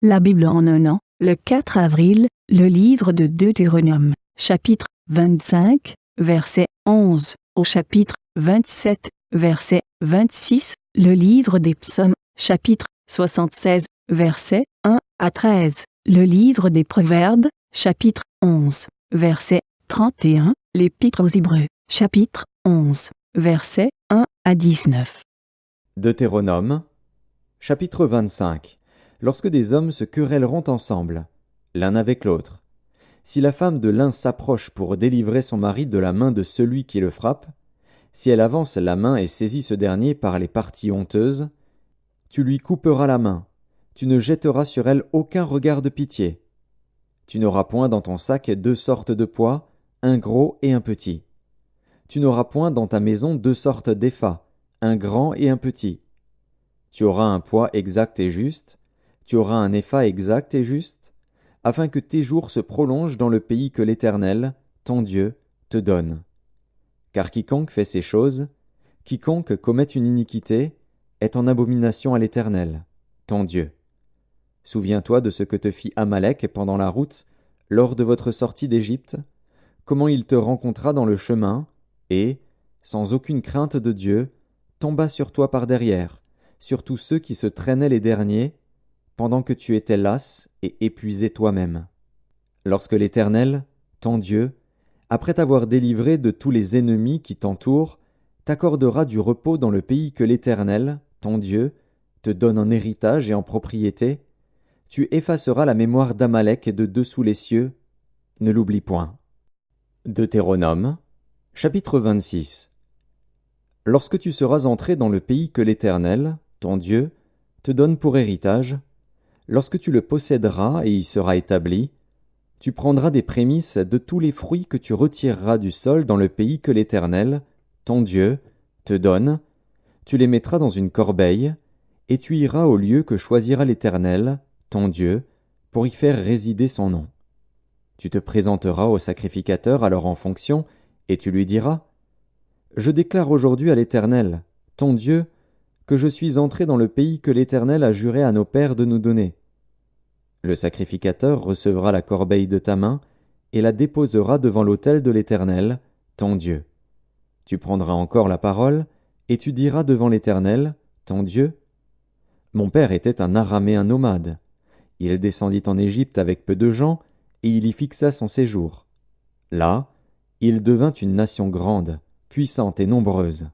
La Bible en un an, le 4 avril, le livre de Deutéronome, chapitre 25, verset 11, au chapitre 27, verset 26, le livre des psaumes, chapitre 76, verset 1 à 13, le livre des proverbes, chapitre 11, verset 31, l'épître aux Hébreux, chapitre 11, verset 1 à 19. Deutéronome, chapitre 25. Lorsque des hommes se querelleront ensemble, l'un avec l'autre, si la femme de l'un s'approche pour délivrer son mari de la main de celui qui le frappe, si elle avance la main et saisit ce dernier par les parties honteuses, tu lui couperas la main, tu ne jetteras sur elle aucun regard de pitié. Tu n'auras point dans ton sac 2 sortes de poids, un gros et un petit. Tu n'auras point dans ta maison 2 sortes d'épha, un grand et un petit. Tu auras un poids exact et juste, tu auras un épha exact et juste, afin que tes jours se prolongent dans le pays que l'Éternel, ton Dieu, te donne. Car quiconque fait ces choses, quiconque commet une iniquité, est en abomination à l'Éternel, ton Dieu. Souviens-toi de ce que te fit Amalek pendant la route, lors de votre sortie d'Égypte, comment il te rencontra dans le chemin, et, sans aucune crainte de Dieu, tomba sur toi par derrière, sur tous ceux qui se traînaient les derniers, pendant que tu étais las et épuisé toi-même. Lorsque l'Éternel, ton Dieu, après t'avoir délivré de tous les ennemis qui t'entourent, t'accordera du repos dans le pays que l'Éternel, ton Dieu, te donne en héritage et en propriété, tu effaceras la mémoire d'Amalek de dessous les cieux, ne l'oublie point. Deutéronome, chapitre 26. Lorsque tu seras entré dans le pays que l'Éternel, ton Dieu, te donne pour héritage, lorsque tu le posséderas et y seras établi, tu prendras des prémices de tous les fruits que tu retireras du sol dans le pays que l'Éternel, ton Dieu, te donne, tu les mettras dans une corbeille, et tu iras au lieu que choisira l'Éternel, ton Dieu, pour y faire résider son nom. Tu te présenteras au sacrificateur alors en fonction, et tu lui diras : Je déclare aujourd'hui à l'Éternel, ton Dieu, que je suis entré dans le pays que l'Éternel a juré à nos pères de nous donner. Le sacrificateur recevra la corbeille de ta main et la déposera devant l'autel de l'Éternel, ton Dieu. Tu prendras encore la parole et tu diras devant l'Éternel, ton Dieu : Mon père était un Araméen nomade. Il descendit en Égypte avec peu de gens et il y fixa son séjour. Là, il devint une nation grande, puissante et nombreuse.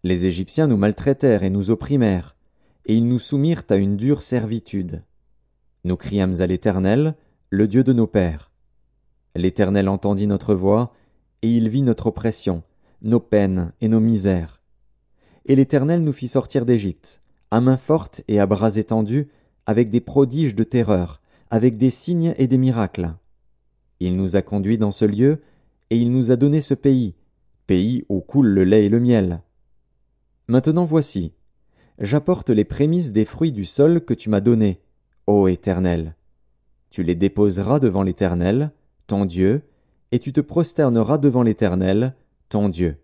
Les Égyptiens nous maltraitèrent et nous opprimèrent, et ils nous soumirent à une dure servitude. Nous criâmes à l'Éternel, le Dieu de nos pères. L'Éternel entendit notre voix, et il vit notre oppression, nos peines et nos misères. Et l'Éternel nous fit sortir d'Égypte, à main forte et à bras étendus, avec des prodiges de terreur, avec des signes et des miracles. Il nous a conduits dans ce lieu, et il nous a donné ce pays, pays où coule le lait et le miel. Maintenant voici, j'apporte les prémices des fruits du sol que tu m'as donnés, ô Éternel. Tu les déposeras devant l'Éternel, ton Dieu, et tu te prosterneras devant l'Éternel, ton Dieu.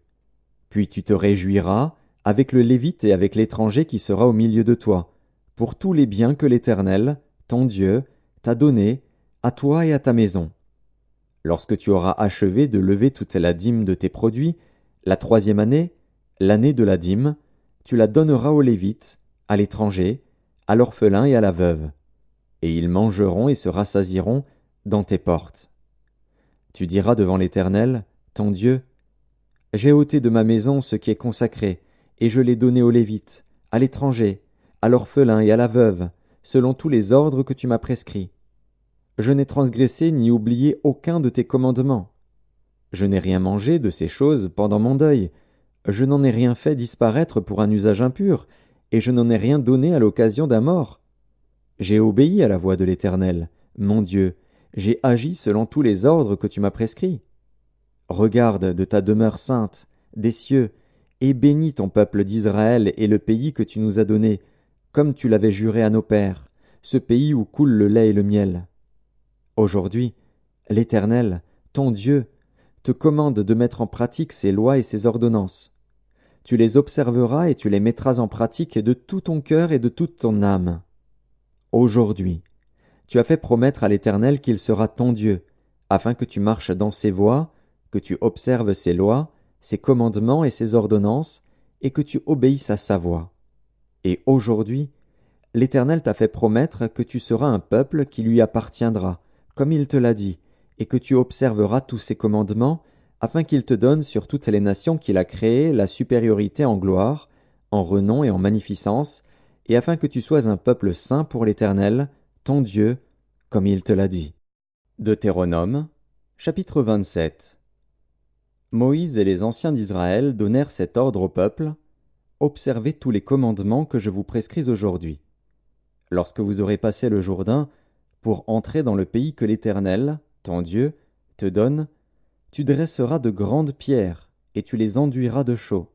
Puis tu te réjouiras avec le Lévite et avec l'étranger qui sera au milieu de toi, pour tous les biens que l'Éternel, ton Dieu, t'a donnés, à toi et à ta maison. Lorsque tu auras achevé de lever toute la dîme de tes produits, la 3e année, l'année de la dîme, tu la donneras aux Lévites, à l'étranger, à l'orphelin et à la veuve, et ils mangeront et se rassasieront dans tes portes. Tu diras devant l'Éternel, ton Dieu : J'ai ôté de ma maison ce qui est consacré, et je l'ai donné aux Lévites, à l'étranger, à l'orphelin et à la veuve, selon tous les ordres que tu m'as prescrits. Je n'ai transgressé ni oublié aucun de tes commandements. Je n'ai rien mangé de ces choses pendant mon deuil. Je n'en ai rien fait disparaître pour un usage impur, et je n'en ai rien donné à l'occasion d'un mort. J'ai obéi à la voix de l'Éternel, mon Dieu, j'ai agi selon tous les ordres que tu m'as prescrits. Regarde de ta demeure sainte, des cieux, et bénis ton peuple d'Israël et le pays que tu nous as donné, comme tu l'avais juré à nos pères, ce pays où coule le lait et le miel. Aujourd'hui, l'Éternel, ton Dieu, te commande de mettre en pratique ces lois et ces ordonnances. Tu les observeras et tu les mettras en pratique de tout ton cœur et de toute ton âme. Aujourd'hui, Tu as fait promettre à l'Éternel qu'il sera ton Dieu, afin que tu marches dans ses voies, que tu observes ses lois, ses commandements et ses ordonnances, et que tu obéisses à sa voix. Et aujourd'hui, l'Éternel t'a fait promettre que tu seras un peuple qui lui appartiendra, comme il te l'a dit, et que tu observeras tous ses commandements, afin qu'il te donne sur toutes les nations qu'il a créées la supériorité en gloire, en renom et en magnificence, et afin que tu sois un peuple saint pour l'Éternel, ton Dieu, comme il te l'a dit. Deutéronome, chapitre 27. Moïse et les anciens d'Israël donnèrent cet ordre au peuple: Observez tous les commandements que je vous prescris aujourd'hui. Lorsque vous aurez passé le Jourdain pour entrer dans le pays que l'Éternel, ton Dieu, te donne, tu dresseras de grandes pierres et tu les enduiras de chaux.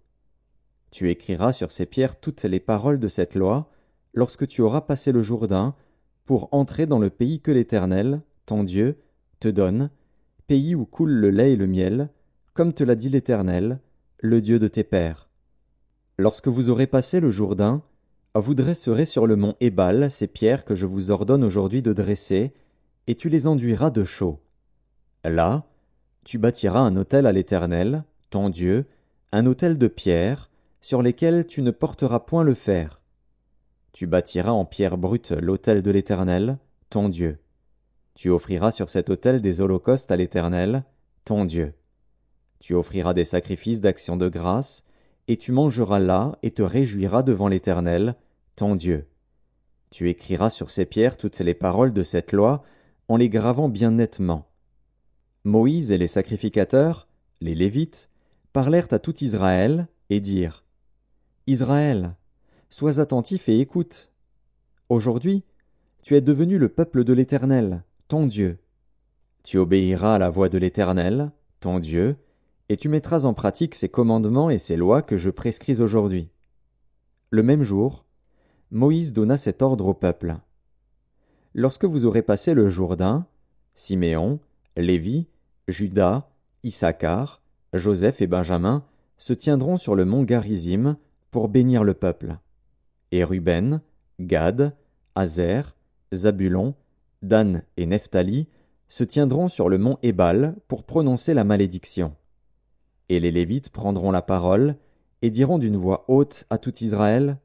Tu écriras sur ces pierres toutes les paroles de cette loi lorsque tu auras passé le Jourdain pour entrer dans le pays que l'Éternel, ton Dieu, te donne, pays où coule le lait et le miel, comme te l'a dit l'Éternel, le Dieu de tes pères. Lorsque vous aurez passé le Jourdain, vous dresserez sur le mont Ébal ces pierres que je vous ordonne aujourd'hui de dresser, et tu les enduiras de chaux. Là, tu bâtiras un autel à l'Éternel, ton Dieu, un autel de pierre, sur lesquels tu ne porteras point le fer. Tu bâtiras en pierre brute l'autel de l'Éternel, ton Dieu. Tu offriras sur cet autel des holocaustes à l'Éternel, ton Dieu. Tu offriras des sacrifices d'action de grâce, et tu mangeras là et te réjouiras devant l'Éternel, ton Dieu. Tu écriras sur ces pierres toutes les paroles de cette loi, en les gravant bien nettement. Moïse et les sacrificateurs, les Lévites, parlèrent à tout Israël et dirent: Israël, sois attentif et écoute. Aujourd'hui, tu es devenu le peuple de l'Éternel, ton Dieu. Tu obéiras à la voix de l'Éternel, ton Dieu, et tu mettras en pratique ses commandements et ses lois que je prescris aujourd'hui. Le même jour, Moïse donna cet ordre au peuple. Lorsque vous aurez passé le Jourdain, Siméon, Lévi, Juda, Issachar, Joseph et Benjamin se tiendront sur le mont Garizim pour bénir le peuple. Et Ruben, Gad, Azer, Zabulon, Dan et Nephtali se tiendront sur le mont Ébal pour prononcer la malédiction. Et les Lévites prendront la parole et diront d'une voix haute à tout Israël: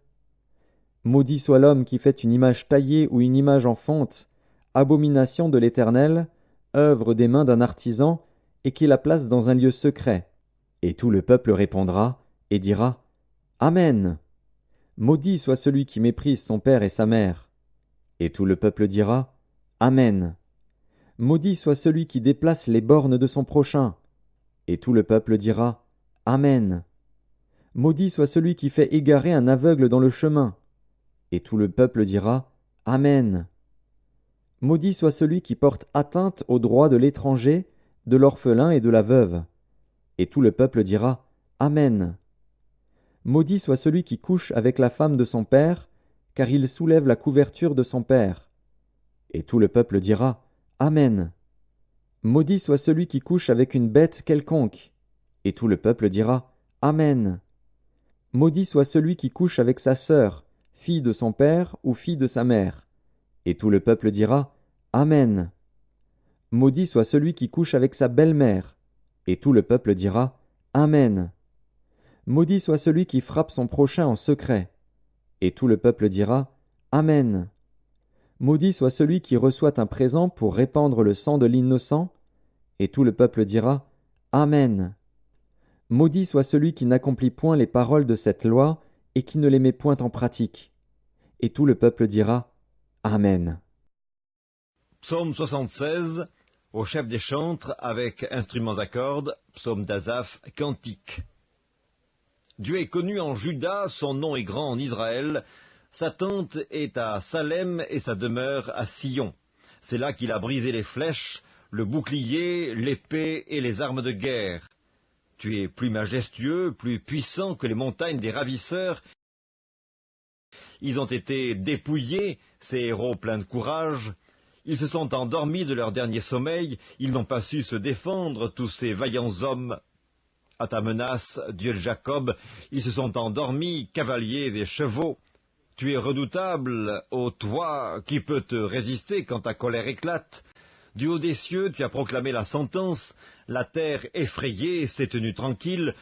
Maudit soit l'homme qui fait une image taillée ou une image en fonte, abomination de l'Éternel, œuvre des mains d'un artisan, et qui la place dans un lieu secret. Et tout le peuple répondra et dira: Amen. Maudit soit celui qui méprise son père et sa mère. Et tout le peuple dira: Amen. Maudit soit celui qui déplace les bornes de son prochain. Et tout le peuple dira: Amen. Maudit soit celui qui fait égarer un aveugle dans le chemin. Et tout le peuple dira: Amen. Maudit soit celui qui porte atteinte aux droits de l'étranger, de l'orphelin et de la veuve. Et tout le peuple dira: Amen. Maudit soit celui qui couche avec la femme de son père, car il soulève la couverture de son père. Et tout le peuple dira: Amen. Maudit soit celui qui couche avec une bête quelconque. Et tout le peuple dira: Amen. Maudit soit celui qui couche avec sa sœur, fille de son père ou fille de sa mère. Et tout le peuple dira: Amen. Maudit soit celui qui couche avec sa belle-mère. Et tout le peuple dira: Amen. Maudit soit celui qui frappe son prochain en secret. Et tout le peuple dira: Amen. Maudit soit celui qui reçoit un présent pour répandre le sang de l'innocent. Et tout le peuple dira: Amen. Maudit soit celui qui n'accomplit point les paroles de cette loi et qui ne les met point en pratique. Et tout le peuple dira: Amen. Psaume 76, au chef des chantres, avec instruments à cordes, psaume d'Asaph, cantique. Dieu est connu en Juda, son nom est grand en Israël. Sa tente est à Salem et sa demeure à Sion. C'est là qu'il a brisé les flèches, le bouclier, l'épée et les armes de guerre. Tu es plus majestueux, plus puissant que les montagnes des ravisseurs. Ils ont été dépouillés, ces héros pleins de courage. Ils se sont endormis de leur dernier sommeil, ils n'ont pas su se défendre, tous ces vaillants hommes. À ta menace, Dieu de Jacob, ils se sont endormis, cavaliers et chevaux. Tu es redoutable, ô toi, qui peut te résister quand ta colère éclate? Du haut des cieux, tu as proclamé la sentence, la terre effrayée s'est tenue tranquille,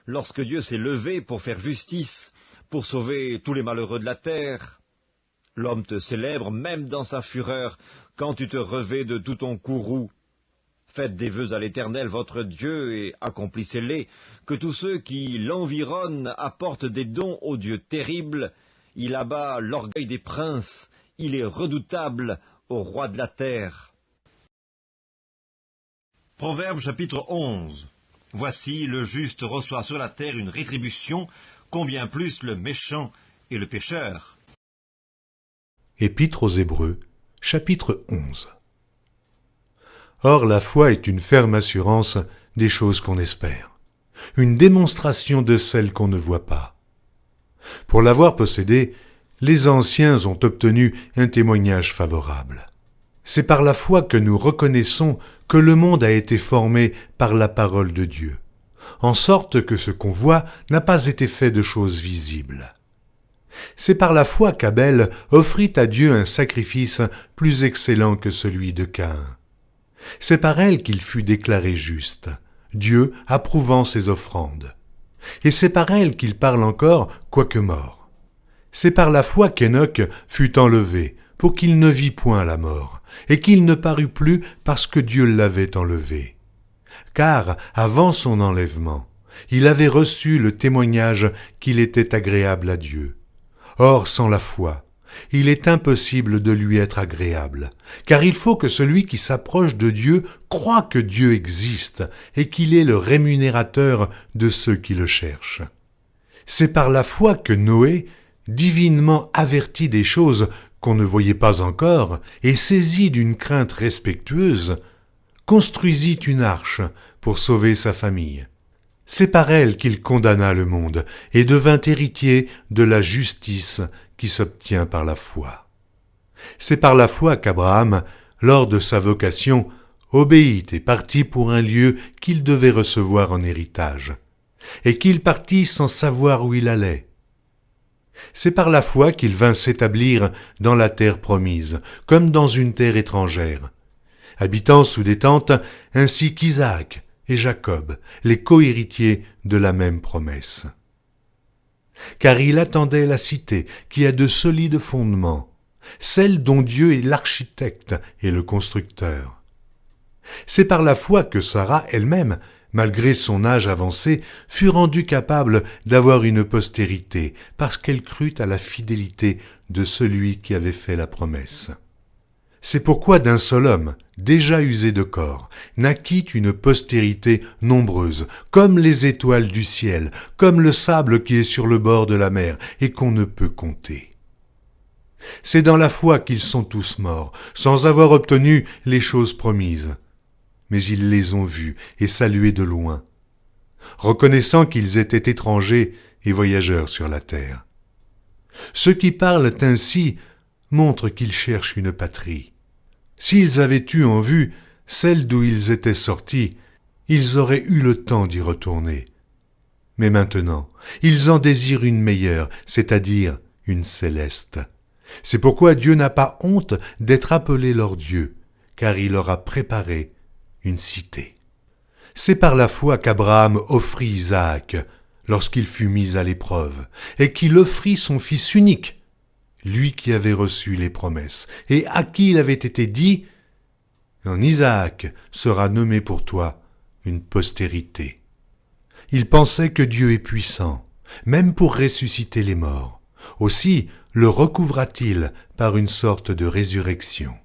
lorsque Dieu s'est levé pour faire justice, pour sauver tous les malheureux de la terre. L'homme te célèbre même dans sa fureur, quand tu te revais de tout ton courroux. Faites des vœux à l'Éternel votre Dieu et accomplissez-les, que tous ceux qui l'environnent apportent des dons au Dieu terrible. Il abat l'orgueil des princes, il est redoutable au roi de la terre. Proverbe chapitre 11. Voici, le juste reçoit sur la terre une rétribution, combien plus le méchant et le pécheur. Épître aux Hébreux, chapitre 11. Or la foi est une ferme assurance des choses qu'on espère, une démonstration de celles qu'on ne voit pas. Pour l'avoir possédée, les anciens ont obtenu un témoignage favorable. C'est par la foi que nous reconnaissons que le monde a été formé par la parole de Dieu, en sorte que ce qu'on voit n'a pas été fait de choses visibles. C'est par la foi qu'Abel offrit à Dieu un sacrifice plus excellent que celui de Caïn. C'est par elle qu'il fut déclaré juste, Dieu approuvant ses offrandes. Et c'est par elle qu'il parle encore, quoique mort. C'est par la foi qu'Enoch fut enlevé, pour qu'il ne vît point la mort, et qu'il ne parut plus parce que Dieu l'avait enlevé. Car, avant son enlèvement, il avait reçu le témoignage qu'il était agréable à Dieu. Or, sans la foi, il est impossible de lui être agréable, car il faut que celui qui s'approche de Dieu croie que Dieu existe et qu'il est le rémunérateur de ceux qui le cherchent. C'est par la foi que Noé, divinement averti des choses qu'on ne voyait pas encore et saisi d'une crainte respectueuse, construisit une arche pour sauver sa famille. C'est par elle qu'il condamna le monde et devint héritier de la justice qui s'obtient par la foi. C'est par la foi qu'Abraham, lors de sa vocation, obéit et partit pour un lieu qu'il devait recevoir en héritage, et qu'il partit sans savoir où il allait. C'est par la foi qu'il vint s'établir dans la terre promise, comme dans une terre étrangère, habitant sous des tentes, ainsi qu'Isaac et Jacob, les cohéritiers de la même promesse. Car il attendait la cité qui a de solides fondements, celle dont Dieu est l'architecte et le constructeur. C'est par la foi que Sarah elle-même, malgré son âge avancé, fut rendue capable d'avoir une postérité, parce qu'elle crut à la fidélité de celui qui avait fait la promesse. C'est pourquoi d'un seul homme, déjà usé de corps, naquit une postérité nombreuse, comme les étoiles du ciel, comme le sable qui est sur le bord de la mer et qu'on ne peut compter. C'est dans la foi qu'ils sont tous morts, sans avoir obtenu les choses promises. Mais ils les ont vus et salués de loin, reconnaissant qu'ils étaient étrangers et voyageurs sur la terre. Ceux qui parlent ainsi montrent qu'ils cherchent une patrie. S'ils avaient eu en vue celle d'où ils étaient sortis, ils auraient eu le temps d'y retourner. Mais maintenant, ils en désirent une meilleure, c'est-à-dire une céleste. C'est pourquoi Dieu n'a pas honte d'être appelé leur Dieu, car il leur a préparé une cité. C'est par la foi qu'Abraham offrit Isaac lorsqu'il fut mis à l'épreuve, et qu'il offrit son fils unique, lui qui avait reçu les promesses, et à qui il avait été dit « En Isaac sera nommé pour toi une postérité ». Il pensait que Dieu est puissant, même pour ressusciter les morts. Aussi le recouvra-t-il par une sorte de résurrection.